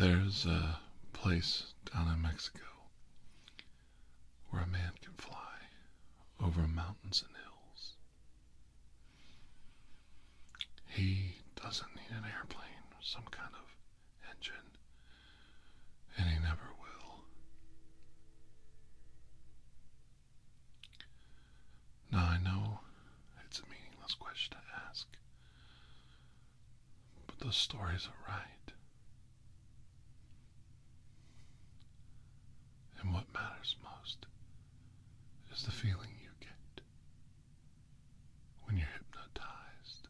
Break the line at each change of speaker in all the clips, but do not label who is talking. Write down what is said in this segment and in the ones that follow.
There's a place down in Mexico where a man can fly over mountains and hills. He doesn't need an airplane or some kind of engine, and he never will. Now I know it's a meaningless question to ask, but the stories are right. And what matters most is the feeling you get when you're hypnotized.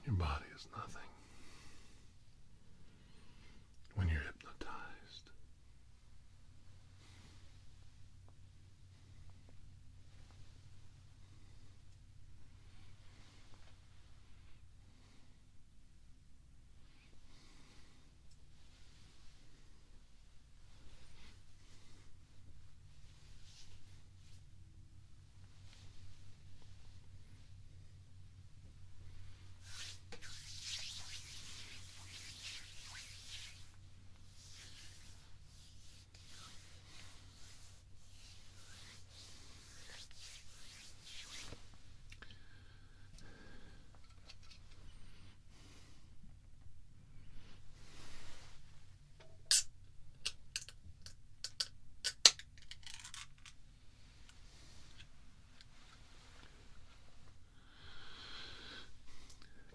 Your body is nothing when you're hypnotized.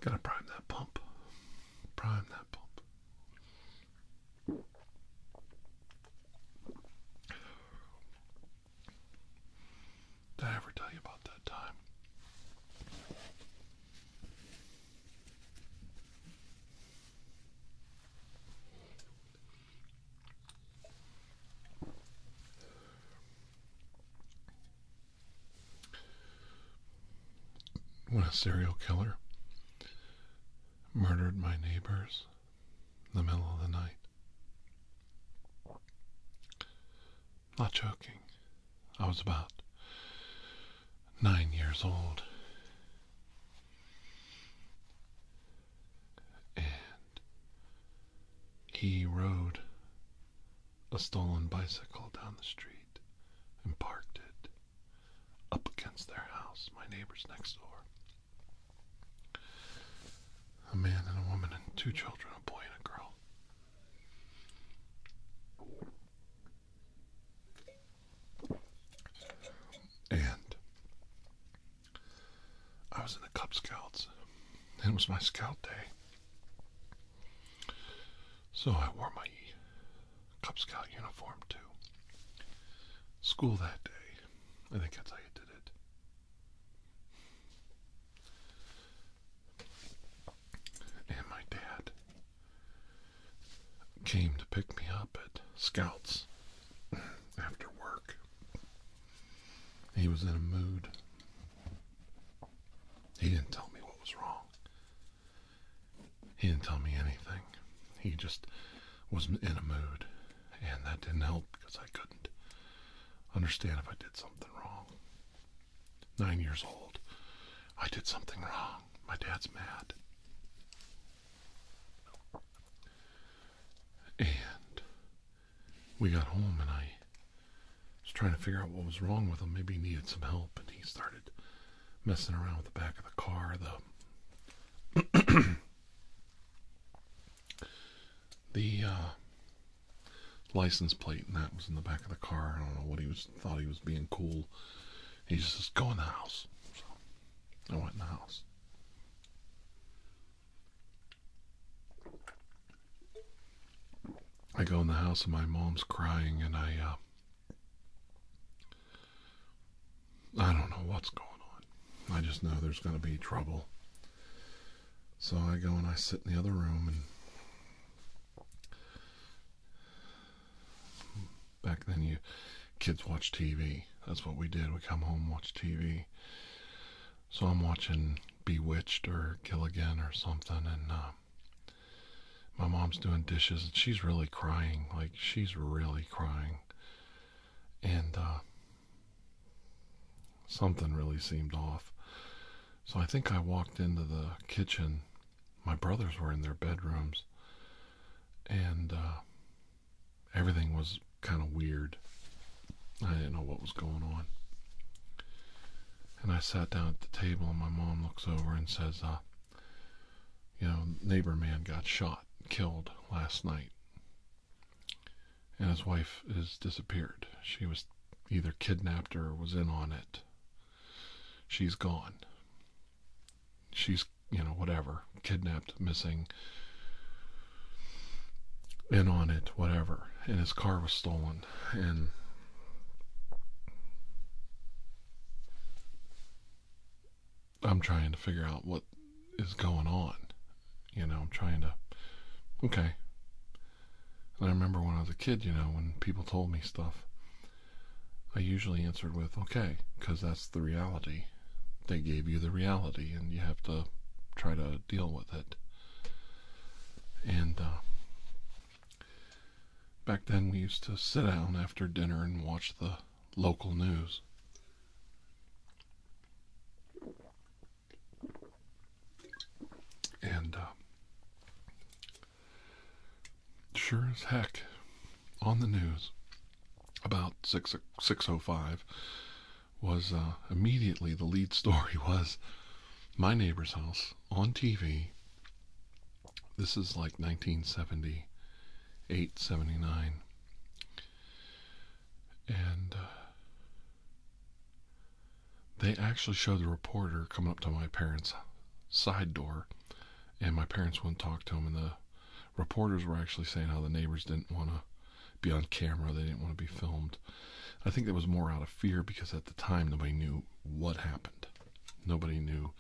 Gotta prime that pump. Prime that pump. Did I ever tell you about that time? When a serial killer murdered my neighbors in the middle of the night. Not joking. I was about 9 years old. And he rode a stolen bicycle down the street and parked it up against their house, my neighbors next door. A man and a woman and 2 children, a boy and a girl. And I was in the Cub Scouts, and it was my scout day. So I wore my Cub Scout uniform to school that day. I think that's how you did it. And my dad came to pick me up at Scouts after work. He was in a mood. He didn't tell me what was wrong. He didn't tell me anything. He just was in a mood. And that didn't help because I couldn't understand if I did something wrong. 9 years old. I did something wrong. My dad's mad. And we got home and I was trying to figure out what was wrong with him. Maybe he needed some help, and he started messing around with the back of the car. The license plate and that was in the back of the car. I don't know what thought he was being cool. He just says, "Go in the house." So I went in the house. I go in the house and my mom's crying, and I don't know what's going on. I just know there's going to be trouble. So I go and I sit in the other room, and back then kids watch TV. That's what we did. We come home, watch TV. So I'm watching Bewitched or Gilligan or something, and my mom's doing dishes, and she's really crying. Like, she's really crying. And something really seemed off. So I think I walked into the kitchen. My brothers were in their bedrooms, and everything was kind of weird. I didn't know what was going on. And I sat down at the table, and my mom looks over and says, neighbor man got shot, killed last night. And his wife is disappeared. She was either kidnapped or was in on it. She's gone. She's, whatever. Kidnapped, missing, in on it, whatever. And his car was stolen. And I'm trying to figure out what is going on. I'm trying to, okay. And I remember when I was a kid, when people told me stuff, I usually answered with, okay, because that's the reality. They gave you the reality, and you have to try to deal with it. And back then we used to sit down after dinner and watch the local news. And sure as heck, on the news, about 6:05, was immediately the lead story was my neighbor's house on TV. This is like 1978, 79. And they actually showed the reporter coming up to my parents' side door, and my parents wouldn't talk to him, and the reporters were actually saying how the neighbors didn't want to be on camera, they didn't want to be filmed. I think that was more out of fear, because at the time nobody knew what happened. Nobody knew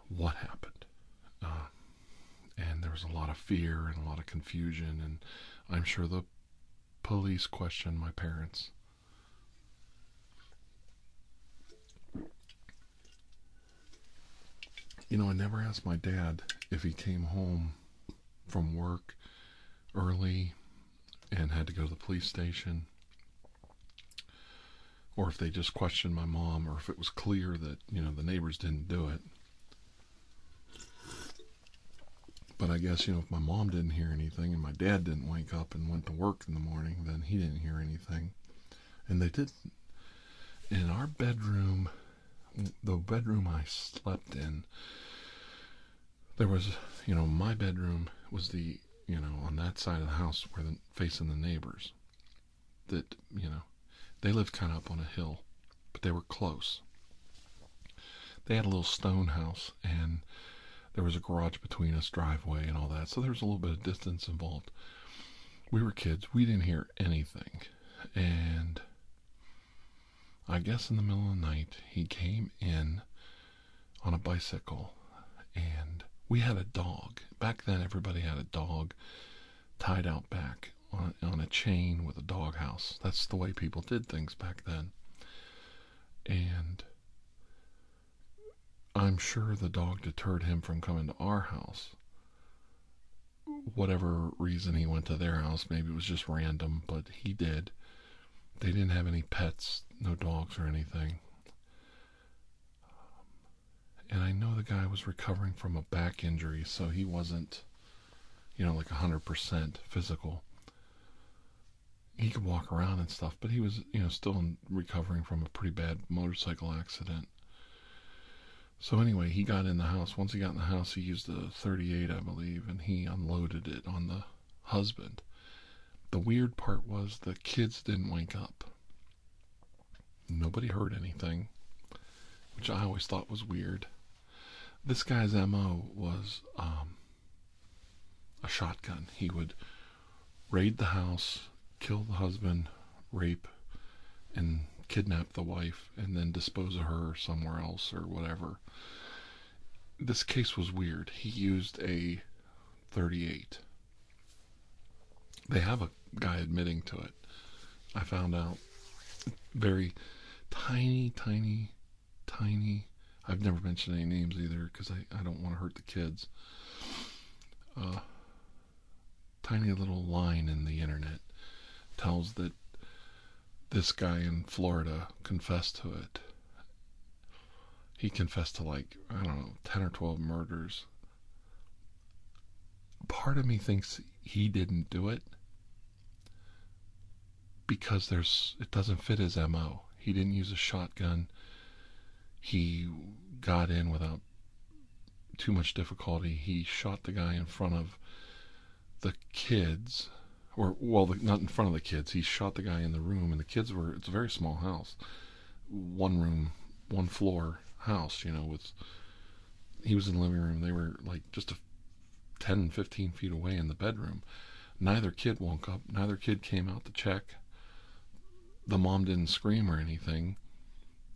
what happened. And there was a lot of fear and a lot of confusion, and I'm sure the police questioned my parents. I never asked my dad if he came home from work early and had to go to the police station, or if they just questioned my mom, or if it was clear that, the neighbors didn't do it. But I guess, if my mom didn't hear anything and my dad didn't wake up and went to work in the morning, then he didn't hear anything. And they didn't. In our bedroom, the bedroom I slept in, there was, my bedroom was the, on that side of the house where facing the neighbors. That, they lived kind of up on a hill, but they were close. They had a little stone house, and there was a garage between us, driveway and all that, so there was a little bit of distance involved. We were kids. We didn't hear anything. And I guess in the middle of the night, he came in on a bicycle, and we had a dog. Back then, everybody had a dog tied out back on a chain with a dog house. That's the way people did things back then. And I'm sure the dog deterred him from coming to our house. Whatever reason he went to their house, maybe it was just random, but he did. They didn't have any pets, no dogs or anything. And I know the guy was recovering from a back injury, so he wasn't, like 100% physical. He could walk around and stuff, but he was, still recovering from a pretty bad motorcycle accident. So anyway, he got in the house. Once he got in the house, he used a 38, I believe, and he unloaded it on the husband. The weird part was the kids didn't wake up. Nobody heard anything, which I always thought was weird. This guy's MO was a shotgun. He would raid the house, kill the husband, rape, and kidnap the wife, and then dispose of her somewhere else or whatever. this case was weird. He used a 38. They have a guy admitting to it. I found out. Very tiny, tiny, tiny. I've never mentioned any names either because I don't want to hurt the kids. Tiny little line in the internet tells that this guy in Florida confessed to it. He confessed to, like, I don't know, 10 or 12 murders. Part of me thinks he didn't do it because it doesn't fit his MO. He didn't use a shotgun. He got in without too much difficulty. He shot the guy in front of the kids, not in front of the kids. He shot the guy in the room, and the kids it's a very small house. One room, one floor house, he was in the living room. They were like just 10, 15 feet away in the bedroom. Neither kid woke up. Neither kid came out to check. The mom didn't scream or anything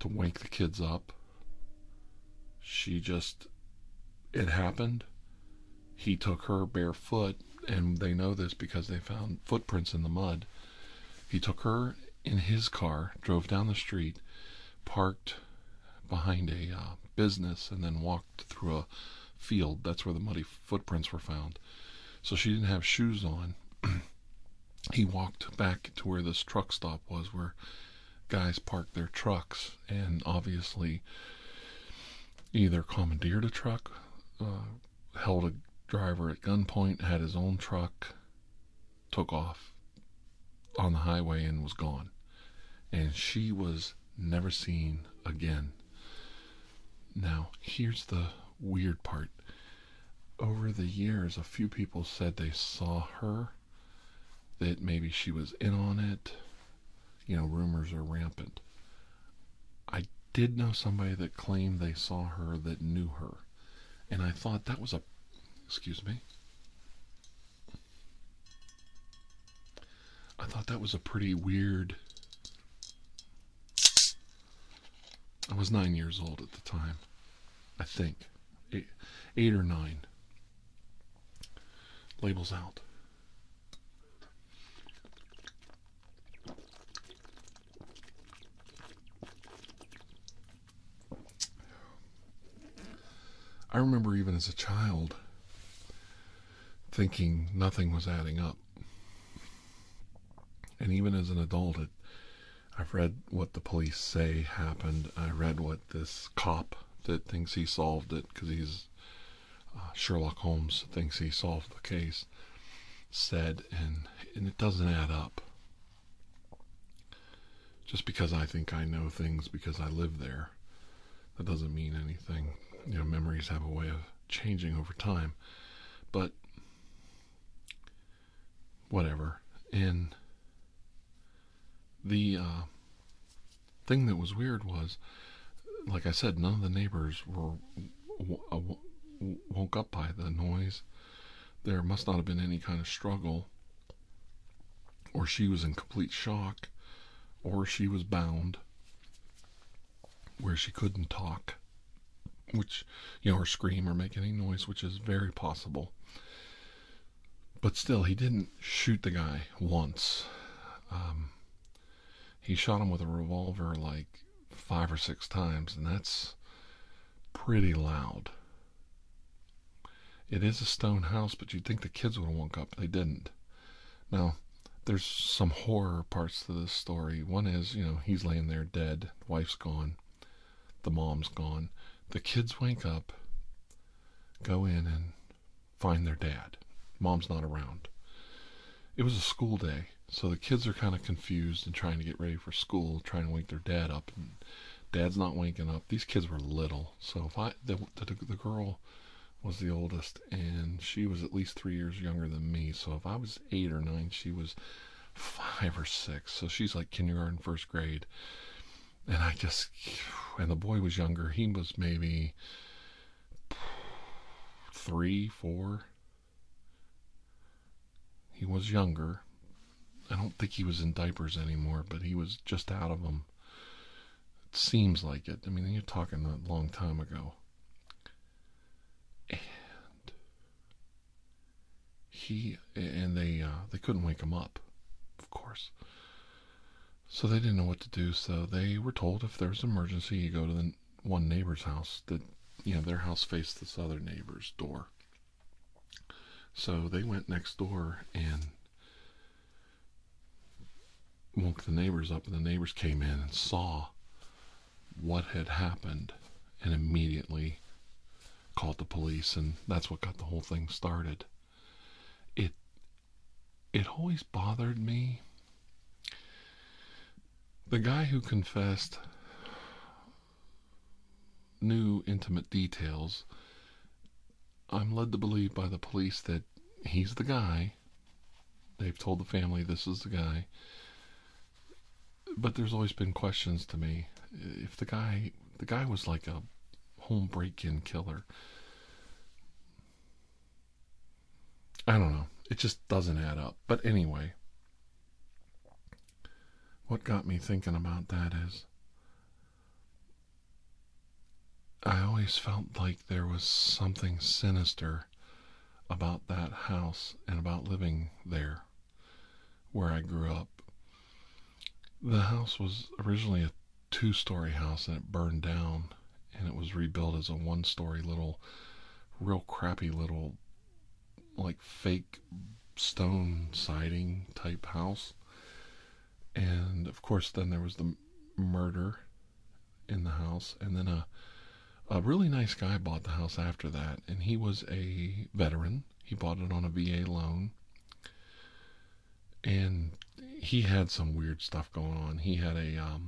to wake the kids up. It happened. He took her barefoot, and they know this because they found footprints in the mud. He took her in his car, drove down the street, parked behind a business, and then walked through a field. That's where the muddy footprints were found. So she didn't have shoes on. He walked back to where this truck stop was, where guys parked their trucks, and obviously either commandeered a truck, held a driver at gunpoint, had his own truck, took off on the highway, and was gone. And she was never seen again. Now, here's the weird part. Over the years, a few people said they saw her, that maybe she was in on it. Rumors are rampant. I did know somebody that claimed they saw her that knew her. And I thought that was I thought that was a pretty weird. I was 9 years old at the time, I think. 8 or 9. Labels out. I remember even as a child thinking nothing was adding up. And even as an adult, I've read what the police say happened. I read what this cop that thinks he solved it, because he's Sherlock Holmes, thinks he solved the case, said, and it doesn't add up. Just because I think I know things because I live there, that doesn't mean anything. Memories have a way of changing over time. But whatever. And the thing that was weird was, like I said, none of the neighbors were woke up by the noise. There must not have been any kind of struggle, or she was in complete shock, or she was bound where she couldn't talk, which, or scream or make any noise, which is very possible. But still, he didn't shoot the guy once. He shot him with a revolver like 5 or 6 times, and that's pretty loud. It is a stone house, but you'd think the kids would have woke up. They didn't. Now, there's some horror parts to this story. One is, he's laying there dead. The wife's gone. The mom's gone. The kids wake up, go in, and find their dad. Mom's not around. It was a school day, so the kids are kind of confused and trying to get ready for school, trying to wake their dad up, and dad's not waking up. These kids were little, so the girl was the oldest, and she was at least 3 years younger than me. So if I was 8 or 9, she was 5 or 6. So she's like kindergarten, first grade. And the boy was younger. He was maybe 3, 4. He was younger. I don't think he was in diapers anymore, but he was just out of them. It seems like it. I mean, you're talking a long time ago. they couldn't wake him up, of course. So they didn't know what to do. So they were told if there was an emergency, you go to the one neighbor's house. That their house faced this other neighbor's door. So they went next door and woke the neighbors up, and the neighbors came in and saw what had happened, and immediately called the police, and that's what got the whole thing started. It always bothered me. The guy who confessed knew intimate details. I'm led to believe by the police that he's the guy. They've told the family this is the guy. But there's always been questions to me. If the guy was like a home break-in killer, I don't know. It just doesn't add up. But anyway, what got me thinking about that is I always felt like there was something sinister about that house and about living there where I grew up. The house was originally a 2-story house, and it burned down, and it was rebuilt as a 1-story little, real crappy little, like fake stone siding type house. And of course then there was the murder in the house, and then a really nice guy bought the house after that, and he was a veteran. He bought it on a VA loan, and he had some weird stuff going on. He had a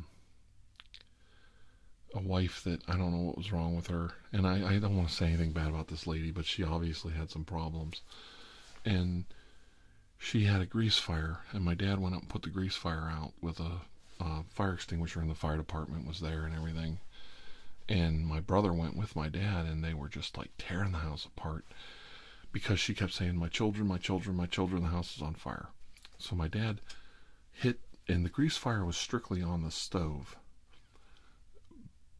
wife that I don't know what was wrong with her, and I don't want to say anything bad about this lady, but she obviously had some problems, and she had a grease fire, and my dad went up and put the grease fire out with a fire extinguisher, and the fire department was there and everything. And my brother went with my dad, and they were just like tearing the house apart because she kept saying, my children, my children, my children, the house is on fire. So my dad hit, and the grease fire was strictly on the stove.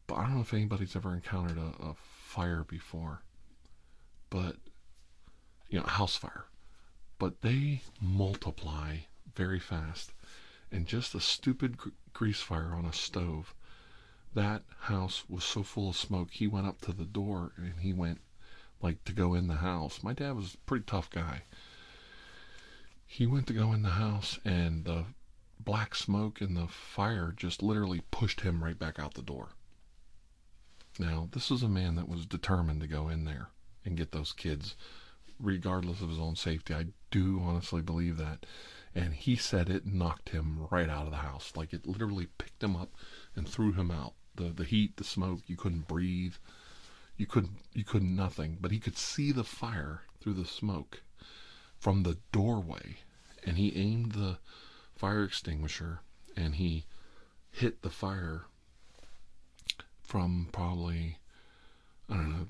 But I don't know if anybody's ever encountered a fire before, but a house fire. But they multiply very fast, and just a stupid grease fire on a stove. That house was so full of smoke, he went up to the door, and he went like to go in the house. My dad was a pretty tough guy. He went to go in the house, and the black smoke and the fire just literally pushed him right back out the door. Now, this is a man that was determined to go in there and get those kids, regardless of his own safety. I do honestly believe that. And he said it knocked him right out of the house. Like, it literally picked him up and threw him out. The heat, the smoke, you couldn't breathe. You couldn't nothing. But he could see the fire through the smoke from the doorway. And he aimed the fire extinguisher, and he hit the fire from probably, I don't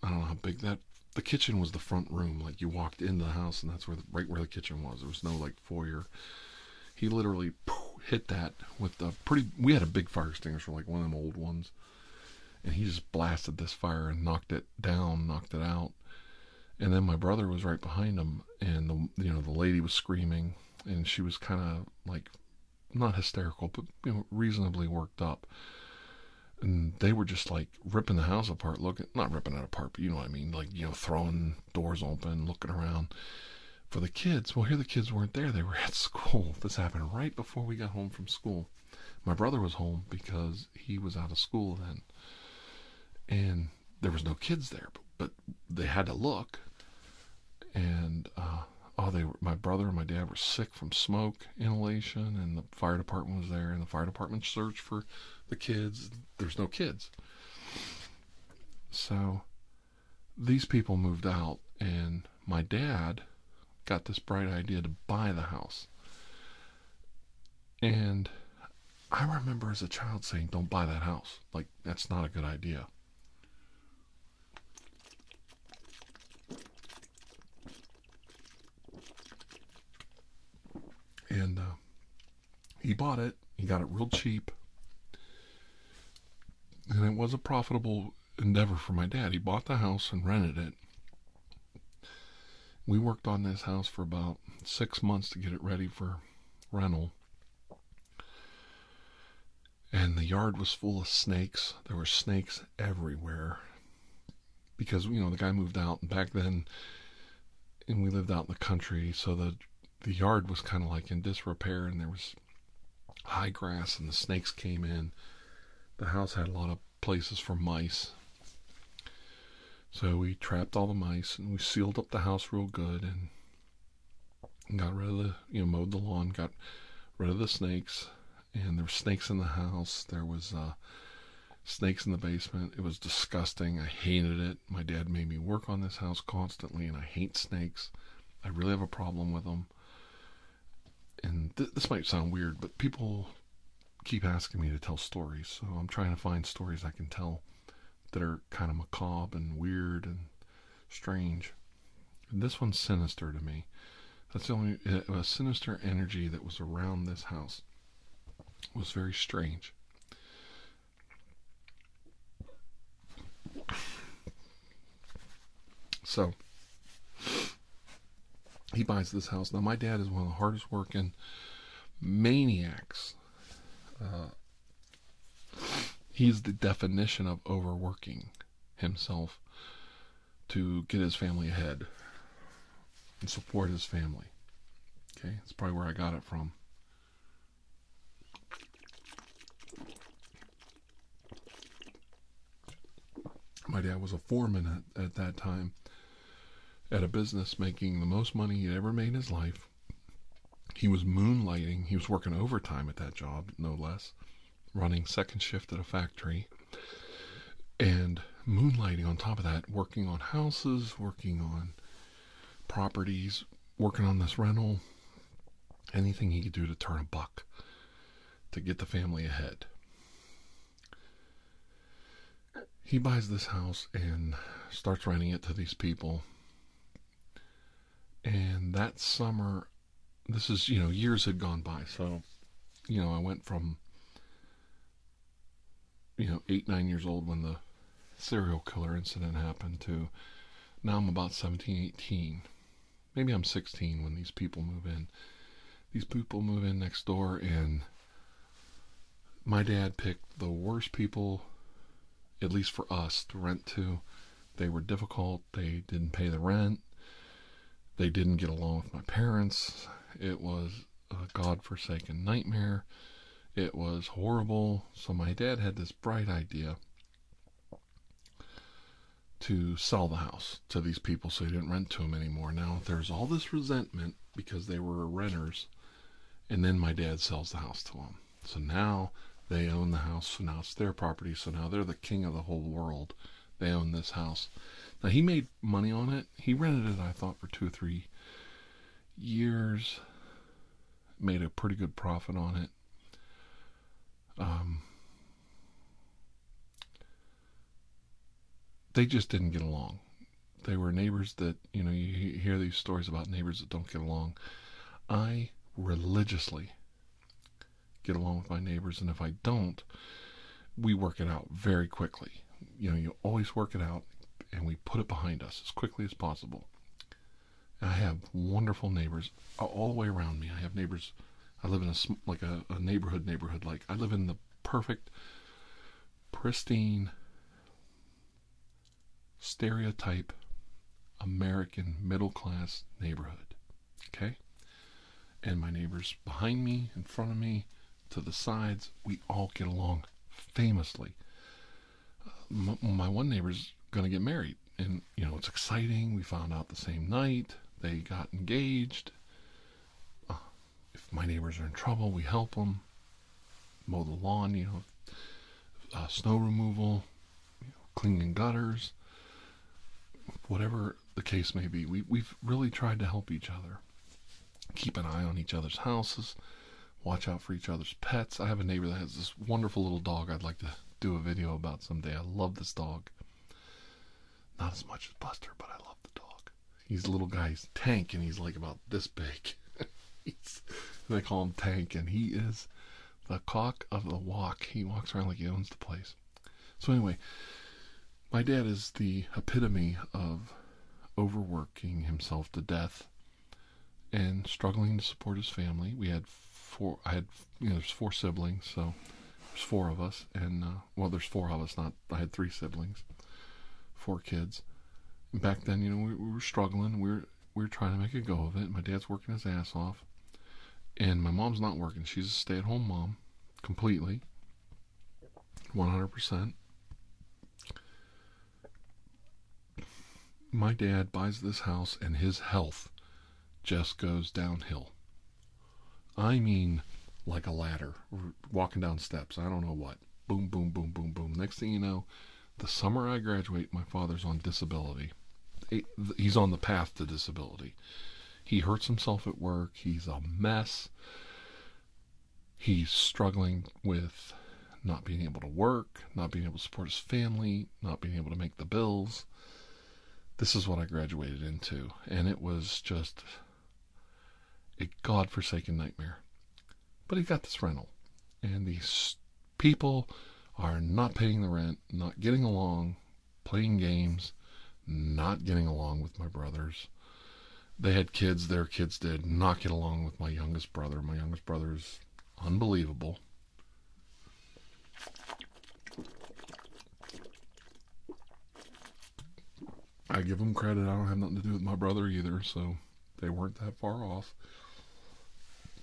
know how big that. The kitchen was the front room. Like, you walked into the house, and that's right where the kitchen was. There was no like foyer. He literally hit that with the we had a big fire extinguisher, like one of them old ones, and he just blasted this fire and knocked it down, knocked it out. And then my brother was right behind him, and the lady was screaming, and she was kind of like not hysterical, but reasonably worked up. And they were just like ripping the house apart, not ripping it apart, but you know what I mean, like, throwing doors open, looking around for the kids. Well, here the kids weren't there. They were at school. This happened right before we got home from school. My brother was home because he was out of school then. And there was no kids there, but they had to look. And, my brother and my dad were sick from smoke inhalation, and the fire department was there, and the fire department searched for the kids. There's no kids. So these people moved out, and my dad got this bright idea to buy the house. And I remember as a child saying, don't buy that house. Like, that's not a good idea. And he bought it. He got it real cheap. And it was a profitable endeavor for my dad. He bought the house and rented it. We worked on this house for about 6 months to get it ready for rental. And the yard was full of snakes. There were snakes everywhere. Because, the guy moved out back then, and we lived out in the country, so the yard was kind of like in disrepair, and there was high grass, and the snakes came in. The house had a lot of places for mice. So we trapped all the mice, and we sealed up the house real good, and got rid of mowed the lawn, got rid of the snakes. And there were snakes in the house. There was snakes in the basement. It was disgusting. I hated it. My dad made me work on this house constantly, and I hate snakes. I really have a problem with them. And this might sound weird, but people keep asking me to tell stories, so I'm trying to find stories I can tell that are kind of macabre and weird and strange. And this one's sinister to me. That's the only a sinister energy that was around this house. It was very strange. So he buys this house. Now my dad is one of the hardest working maniacs. He's the definition of overworking himself to get his family ahead and support his family. Okay, that's probably where I got it from. My dad was a foreman at that time at a business, making the most money he'd ever made in his life. He was moonlighting. He was working overtime at that job, no less, running second shift at a factory, and moonlighting on top of that, working on houses, working on properties, working on this rental, anything he could do to turn a buck to get the family ahead. He buys this house and starts renting it to these people. And that summer, this is, years had gone by. So, I went from, 8, 9 years old when the serial killer incident happened to now I'm about 17, 18. Maybe I'm 16 when these people move in. These people move in next door, and my dad picked the worst people, at least for us, to rent to. They were difficult. They didn't pay the rent. They didn't get along with my parents. It was a godforsaken nightmare. It was horrible. So my dad had this bright idea to sell the house to these people so he didn't rent to them anymore. Now there's all this resentment because they were renters, and then my dad sells the house to them. So now they own the house, so now it's their property, so now they're the king of the whole world. They own this house. Now he made money on it. He rented it, I thought, for 2 or 3 years. Made a pretty good profit on it. They just didn't get along. They were neighbors that, you hear these stories about neighbors that don't get along. I religiously get along with my neighbors, and if I don't, we work it out very quickly. You always work it out, and we put it behind us as quickly as possible. And I have wonderful neighbors all the way around me. I have neighbors. I live in a neighborhood. Like, I live in the perfect, pristine, stereotype American middle-class neighborhood. Okay? And my neighbors behind me, in front of me, to the sides, we all get along famously. My one neighbor's going to get married, and it's exciting. We found out the same night. They got engaged. If my neighbors are in trouble, we help them mow the lawn, snow removal, cleaning gutters, whatever the case may be. We've really tried to help each other, keep an eye on each other's houses, watch out for each other's pets. I have a neighbor that has this wonderful little dog I'd like to do a video about someday. I love this dog. Not as much as Buster, but I love the dog. He's a little guy. He's Tank, and he's like about this big. They call him Tank, and he is the cock of the walk. He walks around like he owns the place. So anyway, my dad is the epitome of overworking himself to death and struggling to support his family. We had there's 4 siblings, so there's 4 of us, and there's 4 of us. I had 3 siblings, 4 kids. And back then, we were struggling. We were trying to make a go of it. My dad's working his ass off, and my mom's not working. She's a stay-at-home mom, completely, 100%. My dad buys this house, and his health just goes downhill. I mean, like a ladder, walking down steps. I don't know what. Boom, boom, boom, boom, boom. Next thing you know, the summer I graduate, my father's on disability. He's on the path to disability. He hurts himself at work. He's a mess. He's struggling with not being able to work, not being able to support his family, not being able to make the bills. This is what I graduated into, and it was just a godforsaken nightmare. But he got this rental, and these people are not paying the rent, not getting along, playing games, not getting along with my brothers. They had kids, their kids did not get along with my youngest brother. My youngest brother is unbelievable. I give him credit. I don't have nothing to do with my brother either, so they weren't that far off.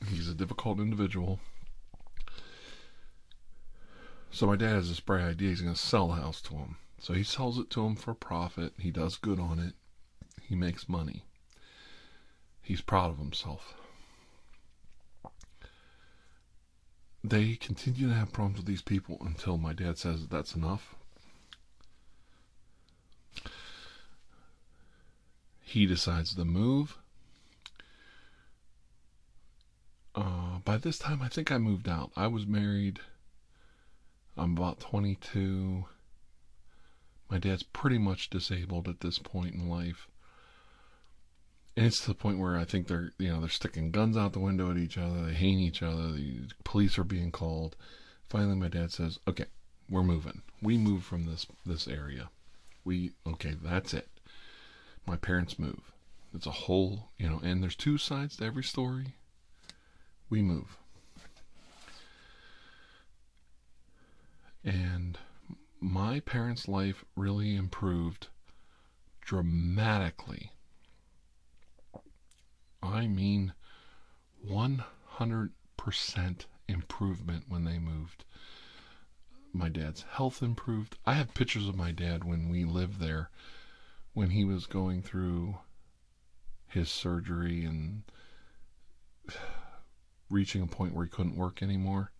He's a difficult individual. So my dad has this bright idea. He's going to sell the house to him. So he sells it to him for a profit. He does good on it. He makes money. He's proud of himself. They continue to have problems with these people until my dad says that's enough. He decides to move. By this time, I think I moved out. I was married. I'm about 22. My dad's pretty much disabled at this point in life. And it's to the point where I think they're sticking guns out the window at each other. They hate each other. The police are being called. Finally, my dad says, okay, we're moving. We move from this area. Okay, that's it. My parents move. It's a whole, and there's 2 sides to every story. We move. And my parents' life really improved dramatically. I mean, 100% improvement when they moved. My dad's health improved. I have pictures of my dad when we lived there, when he was going through his surgery and reaching a point where he couldn't work anymore.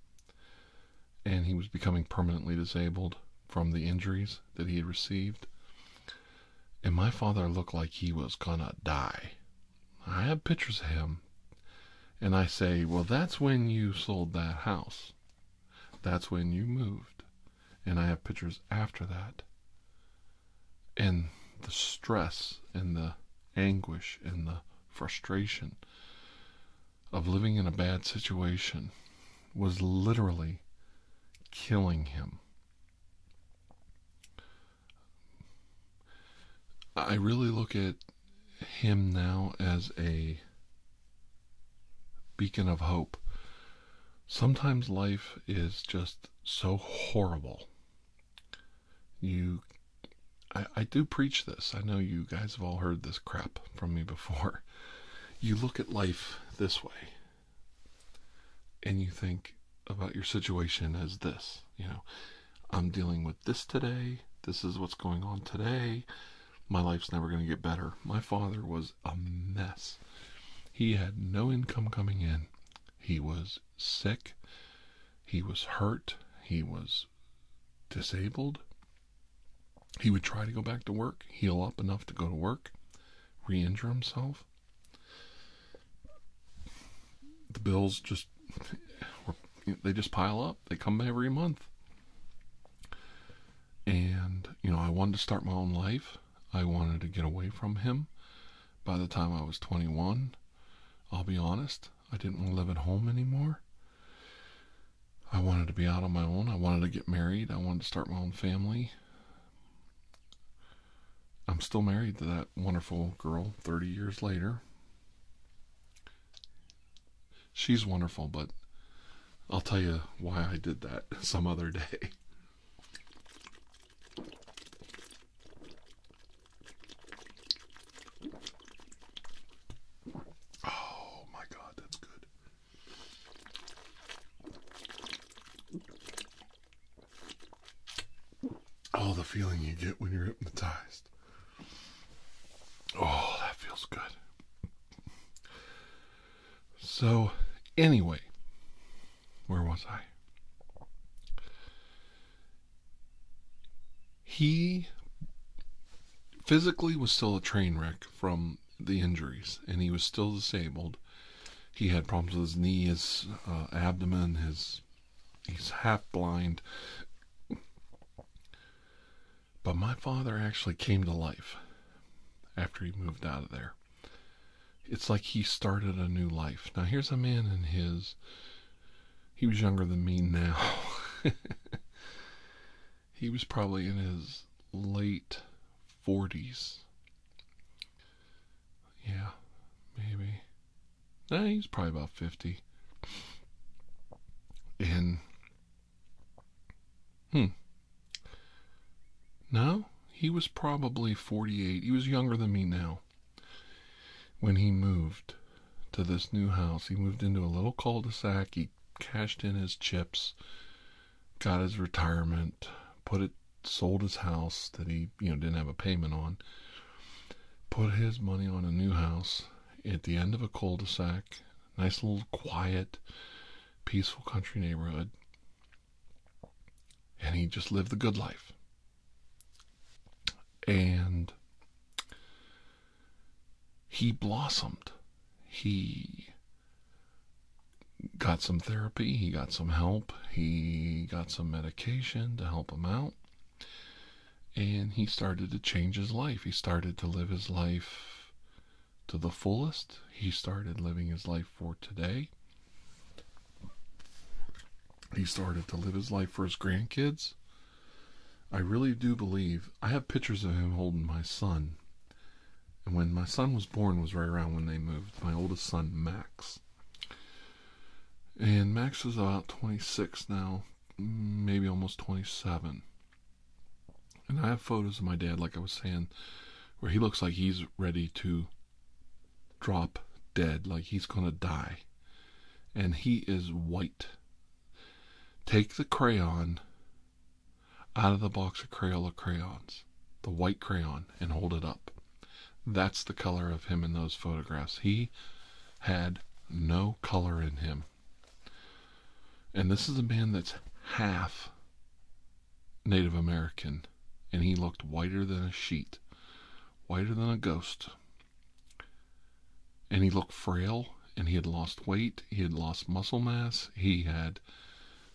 And he was becoming permanently disabled from the injuries that he had received. And my father looked like he was gonna die. I have pictures of him. And I say, well, that's when you sold that house. That's when you moved. And I have pictures after that. And the stress and the anguish and the frustration of living in a bad situation was literally killing him. I really look at him now as a beacon of hope. Sometimes life is just so horrible. I do preach this. I know you guys have all heard this crap from me before. You look at life this way, and you think about your situation as this. I'm dealing with this today. This is what's going on today. My life's never going to get better. My father was a mess. He had no income coming in. He was sick. He was hurt. He was disabled. He would try to go back to work, heal up enough to go to work, re-injure himself. The bills just pile up. They come every month. And, I wanted to start my own life. I wanted to get away from him. By the time I was 21, I'll be honest, I didn't want to live at home anymore. I wanted to be out on my own. I wanted to get married. I wanted to start my own family. I'm still married to that wonderful girl 30 years later. She's wonderful, but I'll tell you why I did that some other day. Oh my God, that's good. Oh, the feeling you get when you're hypnotized. Oh, that feels good. So, anyway, where was I? He physically was still a train wreck from the injuries, and he was still disabled. He had problems with his knee, his abdomen, he's half blind. But my father actually came to life after he moved out of there. It's like he started a new life. Now here's a man he was younger than me now. He was probably in his late 40s. Yeah, maybe. Nah, he's probably about 50. And, no, he was probably 48. He was younger than me now. When he moved to this new house, he moved into a little cul-de-sac. He cashed in his chips, got his retirement, sold his house that he, didn't have a payment on, put his money on a new house at the end of a cul-de-sac, nice little quiet, peaceful country neighborhood, and he just lived the good life. And he blossomed. He got some therapy, he got some help, he got some medication to help him out, and he started to change his life. He started to live his life to the fullest. He started living his life for today. He started to live his life for his grandkids. I really do believe, I have pictures of him holding my son. And when my son was born was right around when they moved. My oldest son, Max. And Max is about 26 now, maybe almost 27. And I have photos of my dad, like I was saying, where he looks like he's ready to drop dead, like he's going to die. And he is white. Take the crayon out of the box of Crayola crayons, the white crayon, and hold it up. That's the color of him in those photographs. He had no color in him. And this is a man that's half Native American, and he looked whiter than a sheet, whiter than a ghost. And he looked frail, and he had lost weight, he had lost muscle mass, he had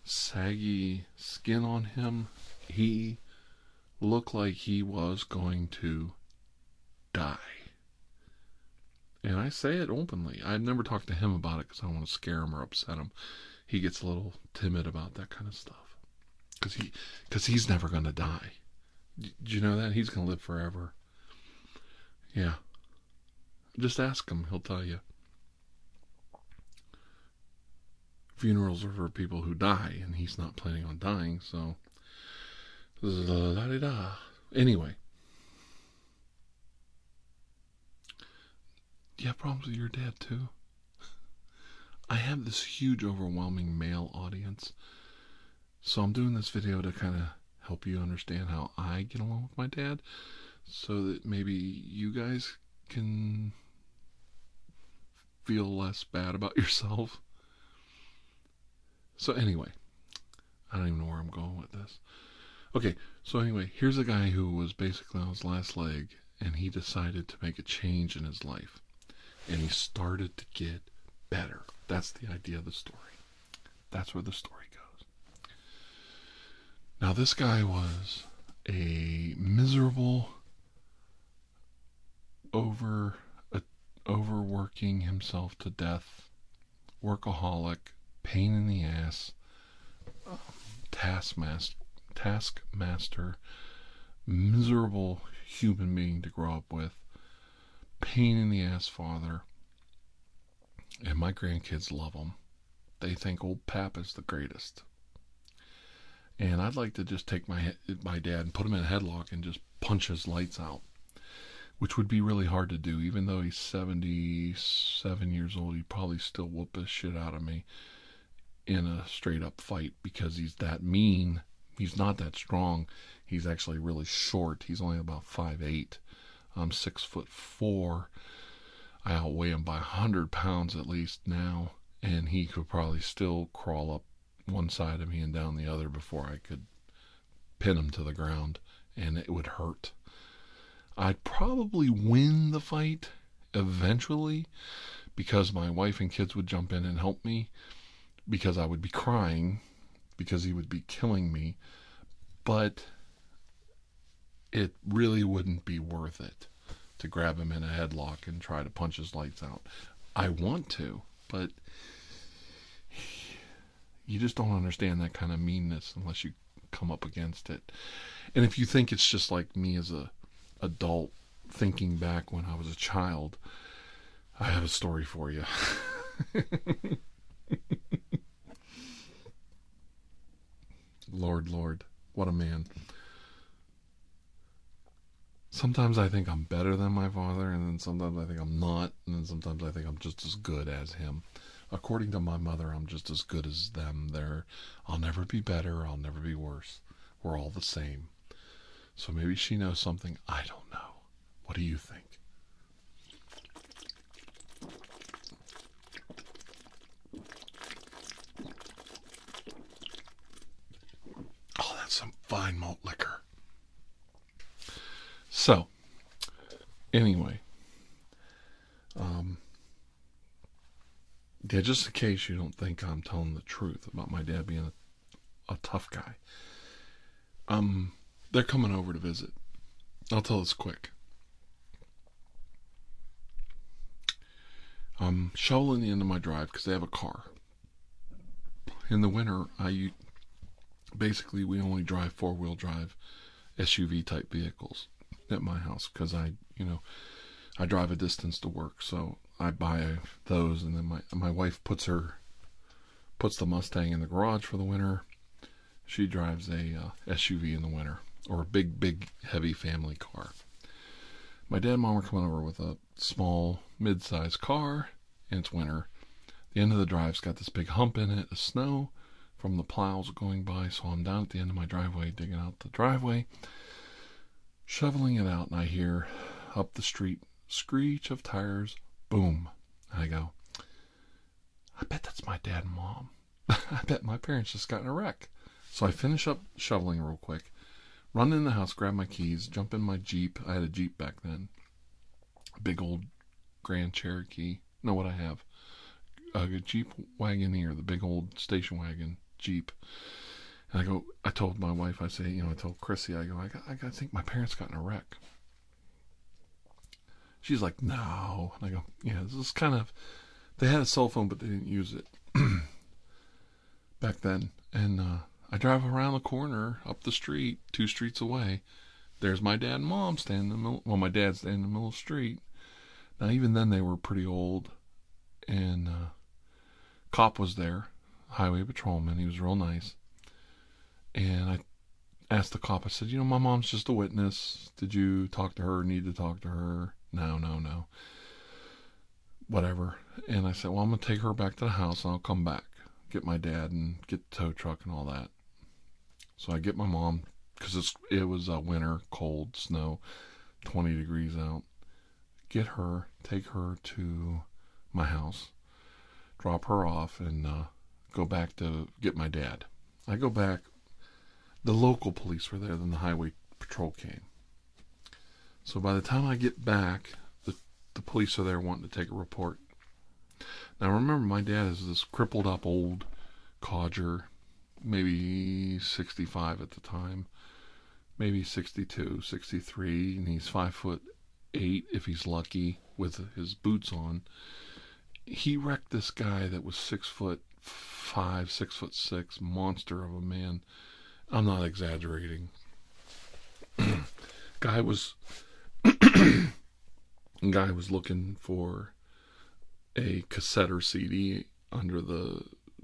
saggy skin on him. He looked like he was going to die. And I say it openly. I've never talked to him about it because I don't want to scare him or upset him. He gets a little timid about that kind of stuff. Because he's never going to die. Did you know that? He's going to live forever. Yeah. Just ask him. He'll tell you. Funerals are for people who die, and he's not planning on dying, so... La-di-da. Anyway. Do you have problems with your dad, too? I have this huge, overwhelming male audience. So I'm doing this video to kind of help you understand how I get along with my dad, so that maybe you guys can feel less bad about yourself. So anyway, I don't even know where I'm going with this. Okay, so anyway, here's a guy who was basically on his last leg, and he decided to make a change in his life. And he started to get better. That's the idea of the story. That's where the story goes. Now, this guy was a miserable, overworking himself to death, workaholic, pain in the ass, taskmaster, miserable human being to grow up with, pain in the ass father, and my grandkids love him. They think old Pap is the greatest. And I'd like to just take my dad and put him in a headlock and just punch his lights out, which would be really hard to do. Even though he's 77 years old, he'd probably still whoop the shit out of me in a straight up fight because he's that mean. He's not that strong. He's actually really short. He's only about 5'8". I'm 6'4". I outweigh him by 100 pounds at least now, and he could probably still crawl up one side of me and down the other before I could pin him to the ground, and it would hurt. I'd probably win the fight eventually because my wife and kids would jump in and help me, because I would be crying because he would be killing me, but it really wouldn't be worth it to grab him in a headlock and try to punch his lights out. I want to, but you just don't understand that kind of meanness unless you come up against it. And if you think it's just like me as a adult thinking back when I was a child, I have a story for you. Lord, what a man. Sometimes I think I'm better than my father, and then sometimes I think I'm not, and then sometimes I think I'm just as good as him. According to my mother, I'm just as good as them. I'll never be better, I'll never be worse. We're all the same. So maybe she knows something I don't know. What do you think? Oh, that's some fine malt liquor. So, anyway, yeah, just in case you don't think I'm telling the truth about my dad being a tough guy, they're coming over to visit. I'll tell this quick. I'm shoveling the end of my drive because they have a car. In the winter, we only drive 4-wheel drive SUV type vehicles at my house because I drive a distance to work, so I buy those, and then my wife puts the Mustang in the garage for the winter. She drives a SUV in the winter, or a big heavy family car. My dad and mom are coming over with a small mid-sized car, and it's winter. The end of the drive's got this big hump in it of snow from the plows going by, so I'm down at the end of my driveway digging out the driveway, shoveling it out, and I hear up the street screech of tires, boom. And I go, I bet that's my dad and mom. I bet my parents just got in a wreck. So I finish up shoveling real quick, run in the house, grab my keys, jump in my Jeep. I had a Jeep back then. Big old Grand Cherokee. Know what I have? A Jeep Wagoneer, the big old station wagon Jeep. And I told my wife, I told Chrissy, I think my parents got in a wreck. She's like, no. And I go, yeah, this is they had a cell phone, but they didn't use it back then. And I drive around the corner, up the street, 2 streets away. There's my dad and mom standing in the middle. Well, my dad's standing in the middle of the street. Now, even then, they were pretty old. And cop was there, highway patrolman. He was real nice. And I asked the cop, I said, my mom's just a witness. Did you talk to her, need to talk to her? No. Whatever. And I said, well, I'm going to take her back to the house, and I'll come back, get my dad, and get the tow truck and all that. So I get my mom, because it was winter, cold, snow, 20 degrees out. Get her, take her to my house, drop her off, and go back to get my dad. I go back. The local police were there, then the highway patrol came. So by the time I get back, the police are there wanting to take a report. Now remember, my dad is this crippled up old codger, maybe 65 at the time, maybe 62, 63, and he's 5'8" if he's lucky with his boots on. He wrecked this guy that was 6'5", 6'6", monster of a man. I'm not exaggerating. Guy was looking for a cassette or CD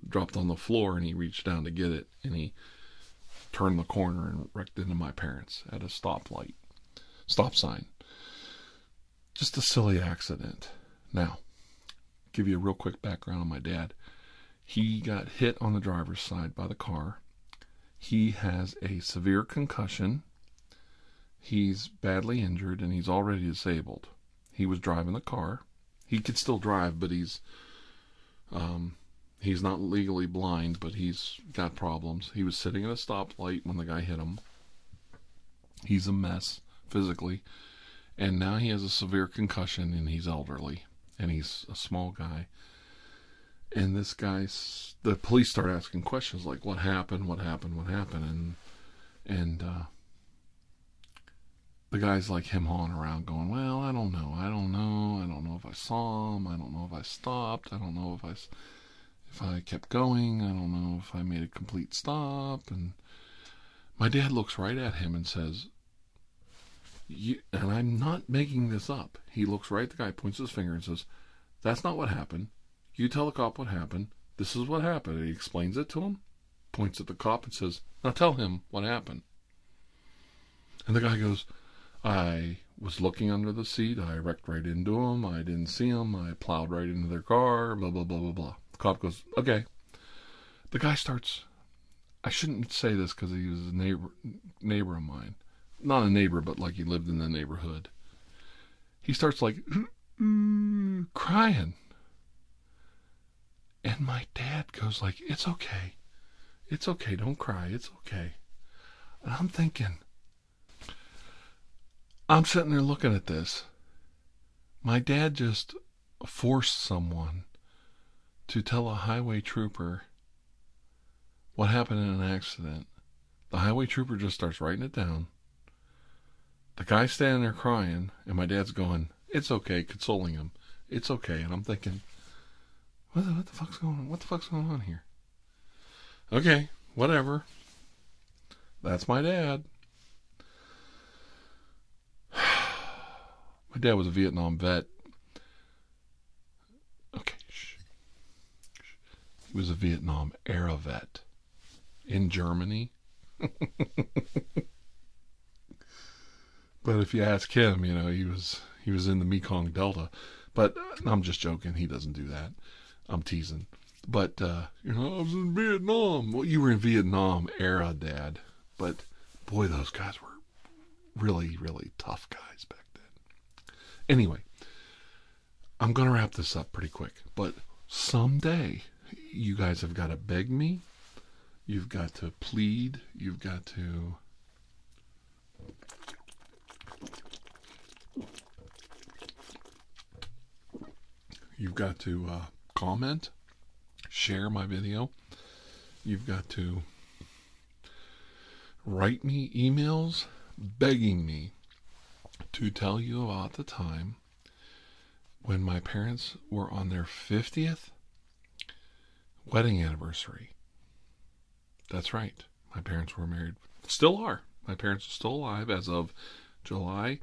dropped on the floor, and he reached down to get it, and he turned the corner and wrecked into my parents at a stop sign. Just a silly accident. Now, give you a real quick background on my dad. He got hit on the driver's side by the car. He has a severe concussion. He's badly injured, and he's already disabled. He was driving the car. He could still drive, but he's not legally blind, but he's got problems. He was sitting at a stoplight when the guy hit him. He's a mess physically, and now he has a severe concussion, and he's elderly, and he's a small guy. And the police start asking questions like, what happened? And the guy's like him-hawing around going, well, I don't know if I saw him, I don't know if I stopped, I don't know if I kept going, I don't know if I made a complete stop. And my dad looks right at him and says, and I'm not making this up, he looks right at the guy, points his finger and says, that's not what happened. You tell the cop what happened. This is what happened. And he explains it to him, points at the cop and says, now tell him what happened. And the guy goes, I was looking under the seat. I wrecked right into him. I didn't see him. I plowed right into their car, blah, blah, blah, blah, blah. The cop goes, okay. The guy starts, I shouldn't say this because he was a neighbor of mine. Not a neighbor, but like he lived in the neighborhood. He starts like crying. And my dad goes like, it's okay. It's okay. Don't cry. It's okay. And I'm thinking, I'm sitting there looking at this. My dad just forced someone to tell a highway trooper what happened in an accident. The highway trooper just starts writing it down. The guy's standing there crying, and my dad's going, it's okay, consoling him. It's okay. And I'm thinking, what the fuck's going on? What the fuck's going on here? Okay, whatever. That's my dad. My dad was a Vietnam vet. Okay, shh. He was a Vietnam era vet in Germany. But if you ask him, he was in the Mekong Delta. But I'm just joking. He doesn't do that. I'm teasing. But, I was in Vietnam. Well, you were in Vietnam era, Dad. But, boy, those guys were really, really tough guys back then. Anyway, I'm going to wrap this up pretty quick. But someday, you guys have got to beg me. You've got to plead. You've got to... comment, share my video. You've got to write me emails begging me to tell you about the time when my parents were on their 50th wedding anniversary. That's right. My parents were married. Still are. My parents are still alive as of July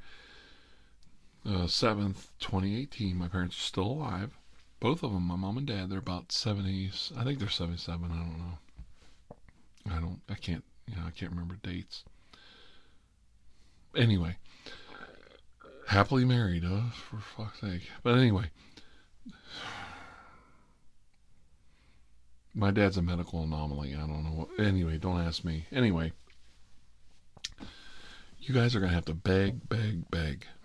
7th, 2018. My parents are still alive. Both of them, my mom and dad, they're about 70s. I think they're 77. I don't know. I can't remember dates. Anyway, happily married, for fuck's sake. But anyway, my dad's a medical anomaly. I don't know. Anyway, don't ask me. Anyway, you guys are going to have to beg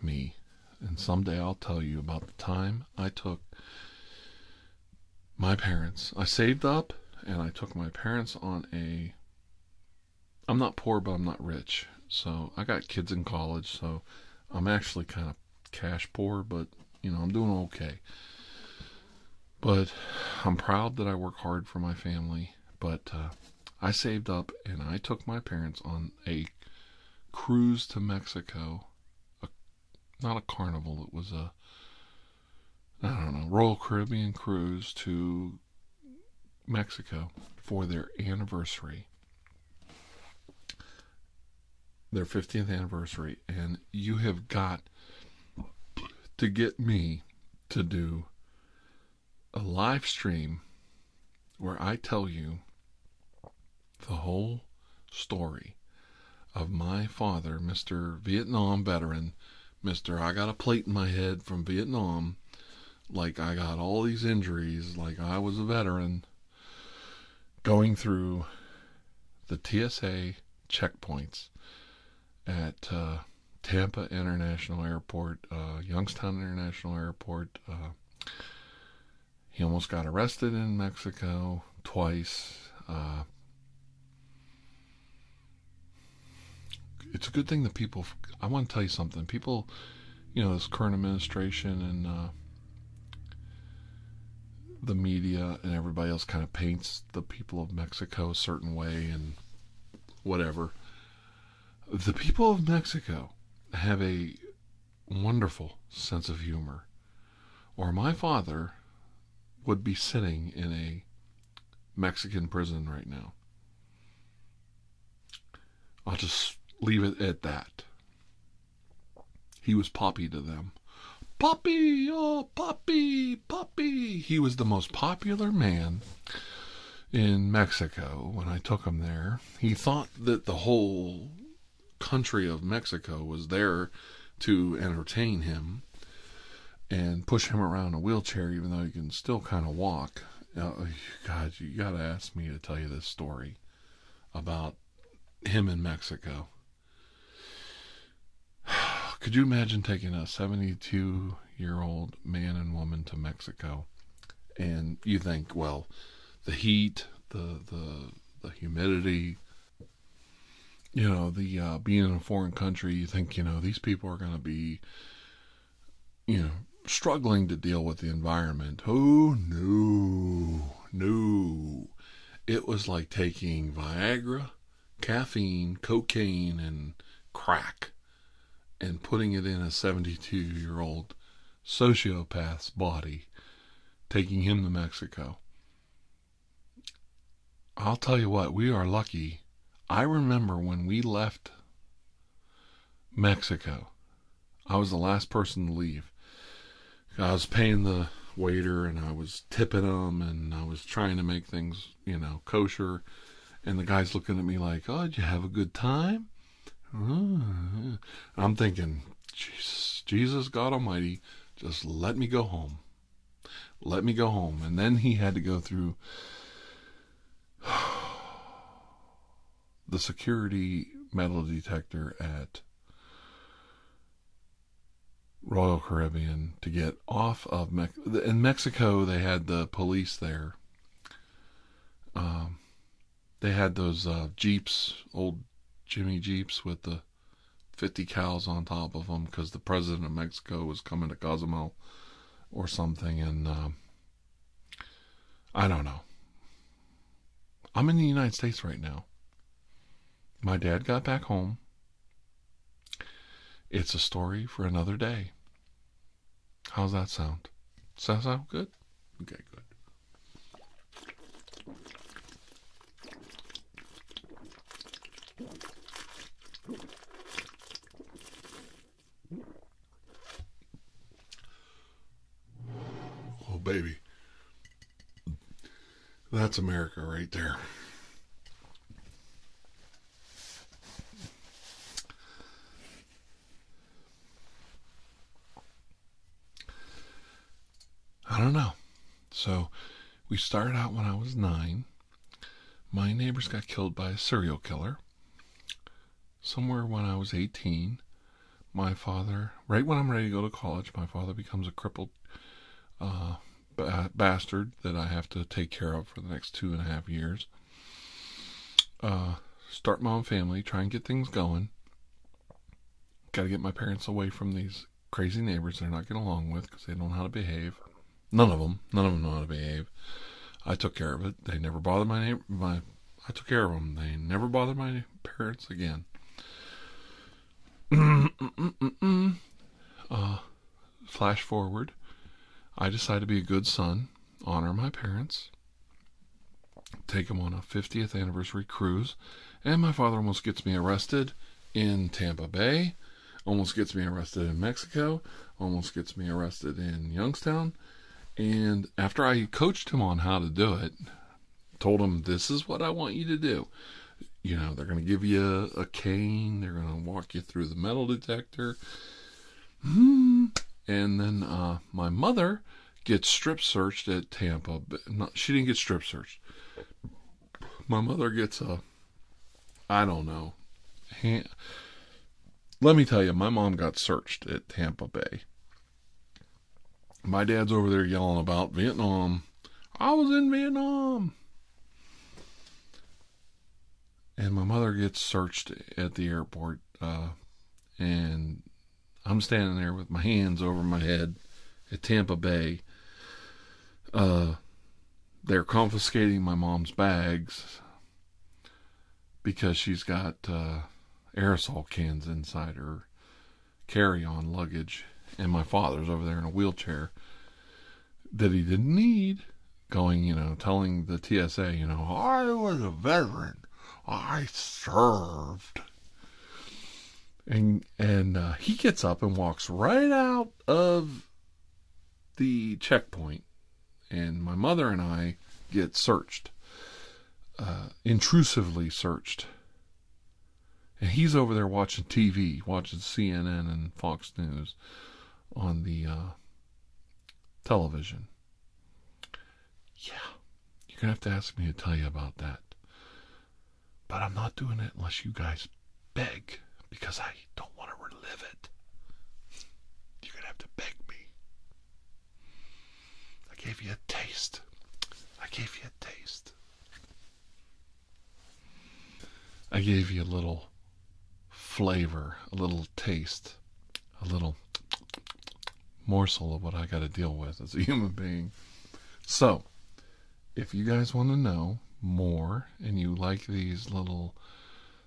me. And someday I'll tell you about the time I took my parents. I saved up and I took my parents on I'm not poor, but I'm not rich. So I got kids in college, so I'm actually kind of cash poor, but I'm doing okay. But I'm proud that I work hard for my family. But I saved up and I took my parents on a cruise to Mexico. Not a carnival, it was Royal Caribbean cruise to Mexico for their anniversary. their 50th anniversary, and you have got to get me to do a live stream where I tell you the whole story of my father, Mr. Vietnam veteran, Mr. I got a plate in my head from Vietnam, like I got all these injuries, like I was a veteran, going through the TSA checkpoints at Tampa International Airport, Youngstown International Airport. He almost got arrested in Mexico twice. It's a good thing that people, I want to tell you something, people, this current administration and the media and everybody else kind of paints the people of Mexico a certain way and whatever. The people of Mexico have a wonderful sense of humor, or my father would be sitting in a Mexican prison right now. I'll just leave it at that. He was Poppy to them. Poppy, oh, Poppy, Poppy. He was the most popular man in Mexico when I took him there. He thought that the whole country of Mexico was there to entertain him and push him around a wheelchair, even though he can still kind of walk. God, you got to ask me to tell you this story about him in Mexico. Could you imagine taking a 72-year-old man and woman to Mexico, and you think, well, the heat, the humidity, the being in a foreign country, you think, these people are going to be, struggling to deal with the environment. Oh, no. It was like taking Viagra, caffeine, cocaine, and crack and putting it in a 72-year-old sociopath's body, taking him to Mexico. I'll tell you what, we are lucky. I remember when we left Mexico, I was the last person to leave. I was paying the waiter and I was tipping him and I was trying to make things, kosher. And the guy's looking at me like, oh, did you have a good time? I'm thinking, Jesus, God Almighty, just let me go home. Let me go home. And then he had to go through the security metal detector at Royal Caribbean to get off of in Mexico. They had the police there. They had those Jeeps, old Jimmy Jeeps with the 50 cows on top of them because the president of Mexico was coming to Cozumel or something. And I don't know. I'm in the United States right now. My dad got back home. It's a story for another day. How's that sound? Does that sound good? Okay, good. Oh, baby. That's America right there. I don't know. So we started out when I was 9. My neighbors got killed by a serial killer. Somewhere when I was 18, my father, right when I'm ready to go to college, my father becomes a crippled bastard that I have to take care of for the next 2.5 years. Start my own family, try and get things going. Got to get my parents away from these crazy neighbors they're not getting along with because they don't know how to behave. None of them know how to behave. I took care of it. They never bothered I took care of them. They never bothered my parents again. Flash forward. I decided to be a good son, honor my parents, take them on a 50th anniversary cruise, and my father almost gets me arrested in Tampa Bay, almost gets me arrested in Mexico, almost gets me arrested in Youngstown. And after I coached him on how to do it, told him, this is what I want you to do. You know, they're going to give you a cane. They're going to walk you through the metal detector. And then my mother gets strip searched at Tampa. She didn't get strip searched. My mother gets I don't know. Let me tell you, my mom got searched at Tampa Bay. My dad's over there yelling about Vietnam. I was in Vietnam. And my mother gets searched at the airport. And I'm standing there with my hands over my head at Tampa Bay. They're confiscating my mom's bags because she's got aerosol cans inside her carry-on luggage. And my father's over there in a wheelchair that he didn't need, going, telling the TSA, I was a veteran. I served. And he gets up and walks right out of the checkpoint. And my mother and I get searched. Intrusively searched. And he's over there watching TV, watching CNN and Fox News on the television. Yeah, you're going to have to ask me to tell you about that. But I'm not doing it unless you guys beg, because I don't want to relive it. You're going to have to beg me. I gave you a taste. I gave you a taste. I gave you a little flavor, a little taste, a little morsel of what I got to deal with as a human being. So, if you guys want to know more and you like these little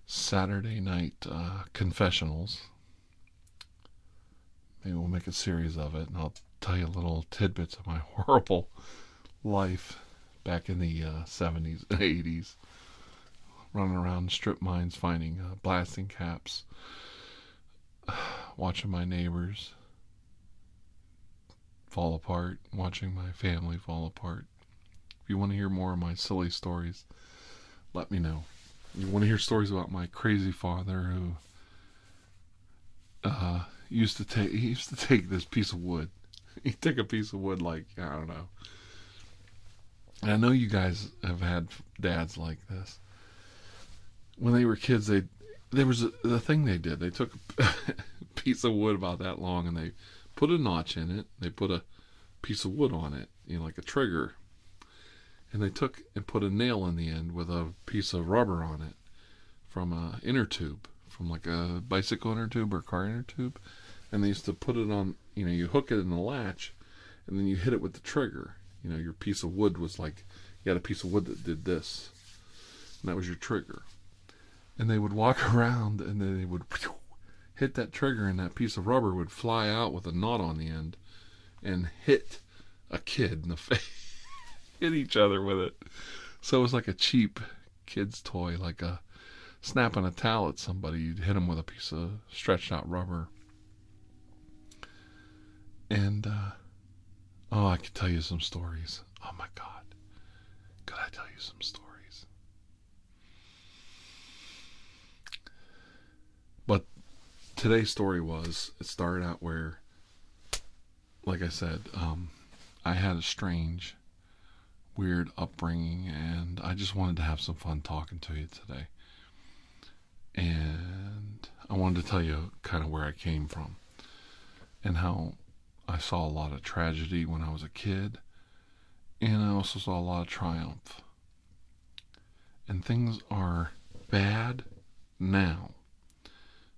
Saturday night confessionals, maybe we'll make a series of it, and I'll tell you little tidbits of my horrible life back in the 70s and 80s, running around strip mines, finding blasting caps, watching my neighbors fall apart, watching my family fall apart. If you want to hear more of my silly stories, let me know. You want to hear stories about my crazy father who used to take this piece of wood. He'd take a piece of wood, like, I don't know. And I know you guys have had dads like this. When they were kids, there was the thing they did. They took a piece of wood about that long and they put a notch in it. They put a piece of wood on it, like a trigger. And they took and put a nail in the end with a piece of rubber on it from an inner tube, from like a bicycle inner tube or car inner tube. And they used to put it on, you hook it in the latch and then you hit it with the trigger. Your piece of wood was like, you had a piece of wood that did this. And that was your trigger. And they would walk around and then they would hit that trigger and that piece of rubber would fly out with a knot on the end and hit a kid in the face. Hit each other with it. So it was like a cheap kid's toy, like a snapping a towel at somebody. You'd hit them with a piece of stretched out rubber. And, I could tell you some stories. Oh my God. Could I tell you some stories? But today's story it started out where, like I said, I had a strange, weird upbringing, and I just wanted to have some fun talking to you today. And I wanted to tell you kind of where I came from and how I saw a lot of tragedy when I was a kid, and I also saw a lot of triumph. And things are bad now.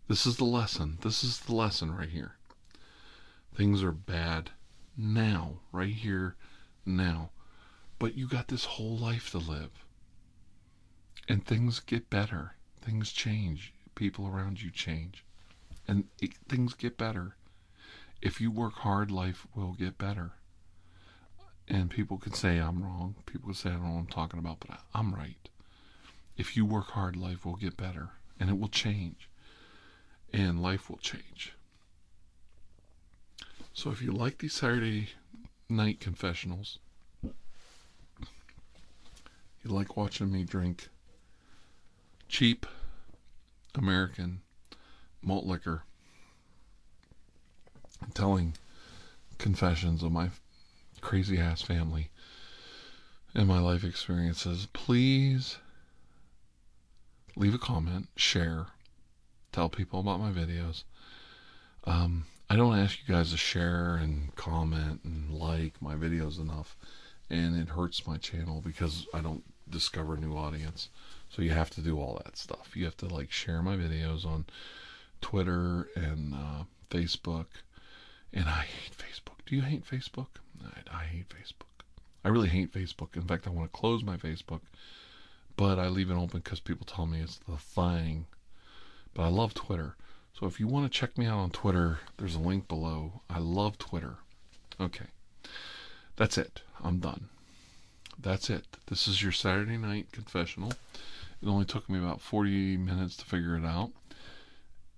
This is the lesson. This is the lesson right here. Things are bad now, right here, now. But you got this whole life to live. And things get better. Things change. People around you change. And things get better. If you work hard, life will get better. And people could say I'm wrong. People could say I don't know what I'm talking about, but I'm right. If you work hard, life will get better. And it will change. and life will change. So if you like these Saturday night confessionals, you like watching me drink cheap American malt liquor, telling confessions of my crazy ass family and my life experiences, please leave a comment, share, tell people about my videos. I don't ask you guys to share and comment and like my videos enough, and it hurts my channel because I don't discover a new audience. So you have to do all that stuff. You have to like share my videos on Twitter and Facebook. And I hate Facebook. Do you hate Facebook? I hate Facebook. I really hate Facebook. In fact, I want to close my Facebook, but I leave it open because people tell me it's the thing. But I love Twitter. So if you want to check me out on Twitter, there's a link below. I love Twitter. Okay. That's it. I'm done. That's it. This is your Saturday night confessional. It only took me about 40 minutes to figure it out.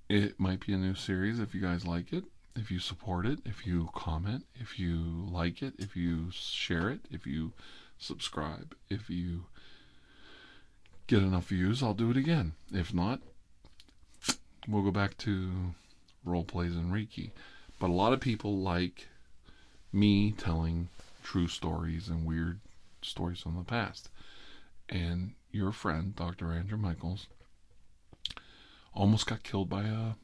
It might be a new series if you guys like it. If you support it, if you comment, if you like it, if you share it, if you subscribe, if you get enough views, I'll do it again. If not, we'll go back to role plays and Reiki. But a lot of people like me telling true stories and weird stories from the past. And your friend, Dr. Andrew Michaels, almost got killed by a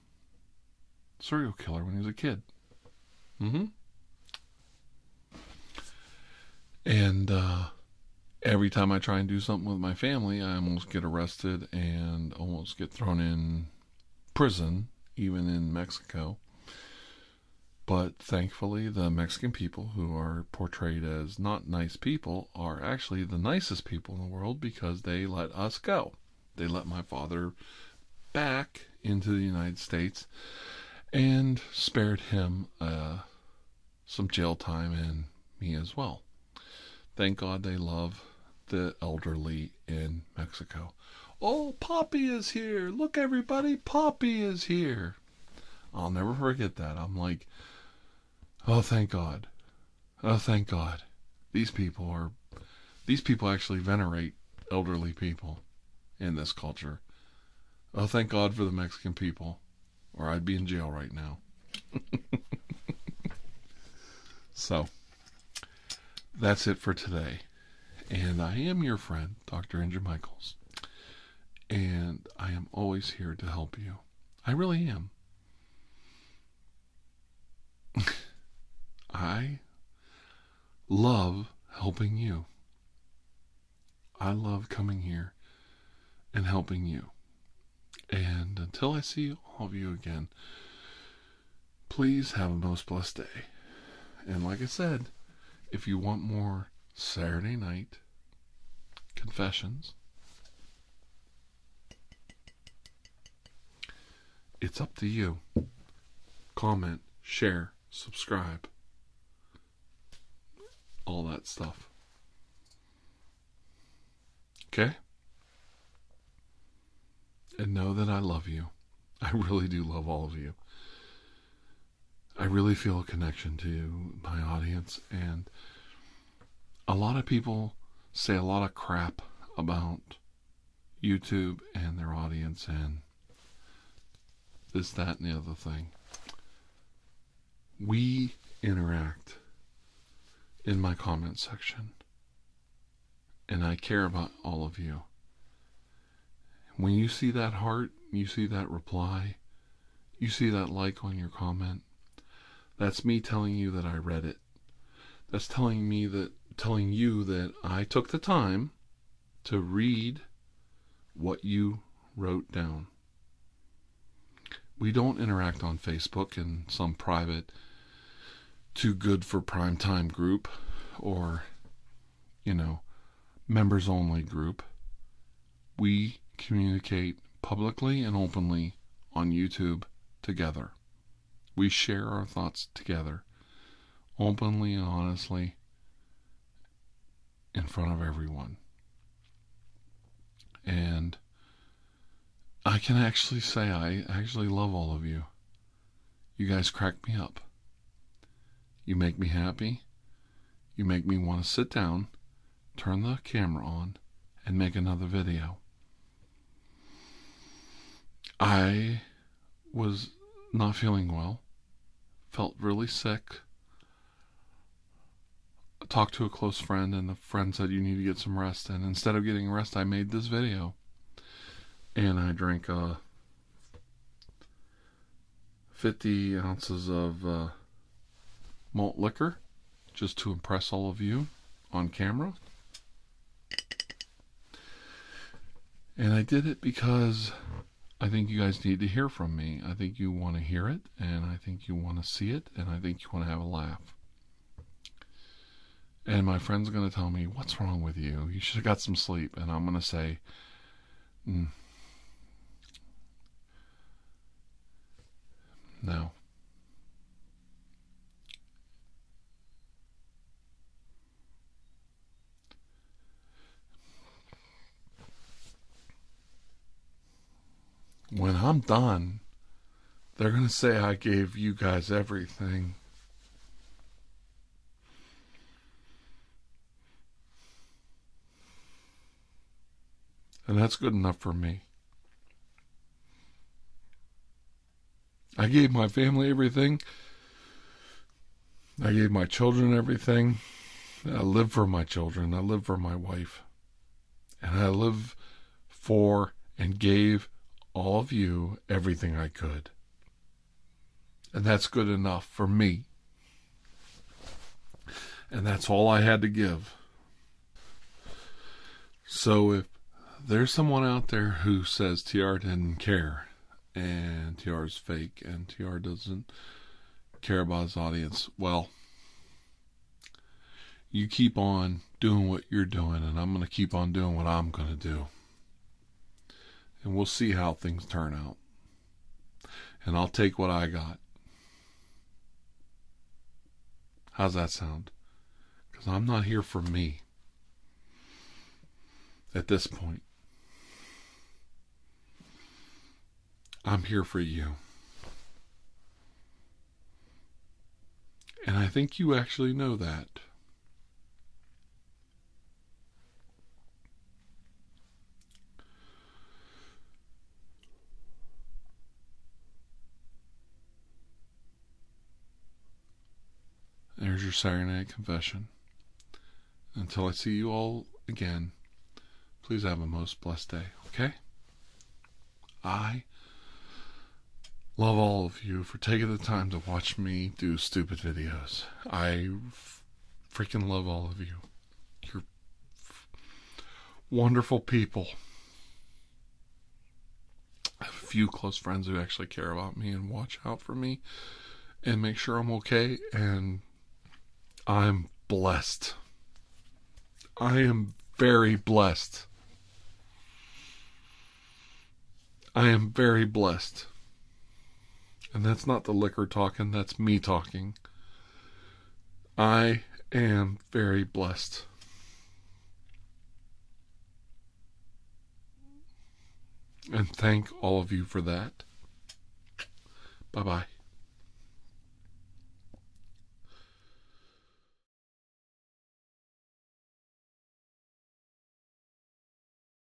serial killer when he was a kid. And every time I try and do something with my family, I almost get arrested and almost get thrown in prison, even in Mexico. But thankfully, the Mexican people, who are portrayed as not nice people, are actually the nicest people in the world because they let us go. They let my father back into the United States and spared him some jail time and me as well. Thank God they love the elderly in Mexico. Oh, Poppy is here. Look, everybody, Poppy is here. I'll never forget that. I'm like, oh, thank God. Oh, thank God. These people actually venerate elderly people in this culture. Oh, thank God for the Mexican people, or I'd be in jail right now. So, that's it for today. And I am your friend, Dr. Andrew Michaels. And I am always here to help you. I really am. I love helping you. I love coming here and helping you. And until I see all of you again, please have a most blessed day. And like I said, if you want more Saturday night confessions, it's up to you. Comment, share, subscribe, all that stuff. Okay? And know that I love you. I really do love all of you. I really feel a connection to my audience, and a lot of people say a lot of crap about YouTube and their audience and this, that, and the other thing. We interact in my comment section, and I care about all of you. When you see that heart, you see that reply, you see that like on your comment, that's me telling you that I read it. That's telling you that I took the time to read what you wrote down. We don't interact on Facebook in some private too good for prime time group or, members only group. We communicate publicly and openly on YouTube together. We share our thoughts together, openly and honestly, in front of everyone. And I can actually say I actually love all of you. You guys crack me up. You make me happy. You make me want to sit down, turn the camera on, and make another video. I was not feeling well. Felt really sick. I talked to a close friend, and the friend said you need to get some rest. And instead of getting rest, I made this video. And I drank 50 ounces of malt liquor just to impress all of you on camera. And I did it because I think you guys need to hear from me. I think you want to hear it, and I think you want to see it, and I think you want to have a laugh. And my friend's going to tell me, what's wrong with you? You should have got some sleep. And I'm going to say, no. When I'm done, they're going to say I gave you guys everything. And that's good enough for me. I gave my family everything. I gave my children everything. I live for my children. I live for my wife. And I live for and gave all of you everything I could. And that's good enough for me. And that's all I had to give. So if there's someone out there who says TR didn't care, and TR's fake, and TR doesn't care about his audience, well, you keep on doing what you're doing, and I'm going to keep on doing what I'm going to do. And we'll see how things turn out. And I'll take what I got. How's that sound? Because I'm not here for me at this point. I'm here for you. And I think you actually know that. There's your Saturday Night Confession. Until I see you all again, please have a most blessed day, okay? I love all of you for taking the time to watch me do stupid videos. I freaking love all of you. You're wonderful people. I have a few close friends who actually care about me and watch out for me and make sure I'm okay, and I'm blessed. I am very blessed. I am very blessed. And that's not the liquor talking, that's me talking. I am very blessed. And thank all of you for that. Bye-bye.